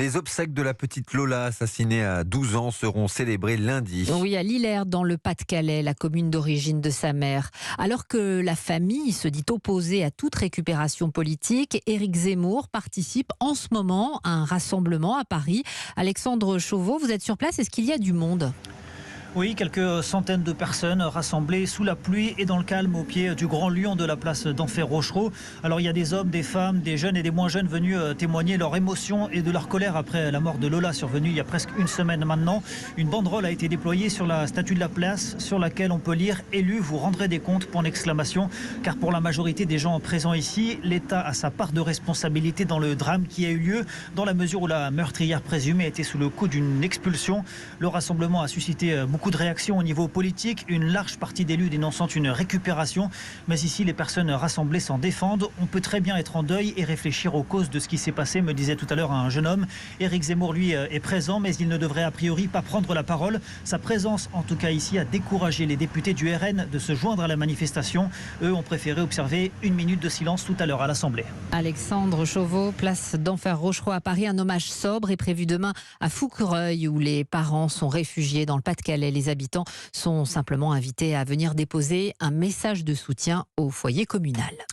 Les obsèques de la petite Lola, assassinée à 12 ans, seront célébrées lundi. Oui, à Lillers, dans le Pas-de-Calais, la commune d'origine de sa mère. Alors que la famille se dit opposée à toute récupération politique, Éric Zemmour participe en ce moment à un rassemblement à Paris. Alexandre Chauveau, vous êtes sur place, est-ce qu'il y a du monde ? Oui, quelques centaines de personnes rassemblées sous la pluie et dans le calme au pied du Grand Lion de la place d'Enfer Rochereau. Alors il y a des hommes, des femmes, des jeunes et des moins jeunes venus témoigner leur émotion et de leur colère après la mort de Lola survenue il y a presque une semaine maintenant. Une banderole a été déployée sur la statue de la place sur laquelle on peut lire « Élu, vous rendrez des comptes » pour l'exclamation. Car pour la majorité des gens présents ici, l'État a sa part de responsabilité dans le drame qui a eu lieu dans la mesure où la meurtrière présumée était sous le coup d'une expulsion. Le rassemblement a suscité beaucoup de réactions au niveau politique, une large partie d'élus dénonçant une récupération. Mais ici, les personnes rassemblées s'en défendent. On peut très bien être en deuil et réfléchir aux causes de ce qui s'est passé, me disait tout à l'heure un jeune homme. Éric Zemmour, lui, est présent, mais il ne devrait a priori pas prendre la parole. Sa présence, en tout cas ici, a découragé les députés du RN de se joindre à la manifestation. Eux ont préféré observer une minute de silence tout à l'heure à l'Assemblée. Alexandre Chauveau, place d'Enfer Rochereau à Paris. Un hommage sobre est prévu demain à Fouquereuil, où les parents sont réfugiés dans le Pas-de-Calais. Les habitants sont simplement invités à venir déposer un message de soutien au foyer communal.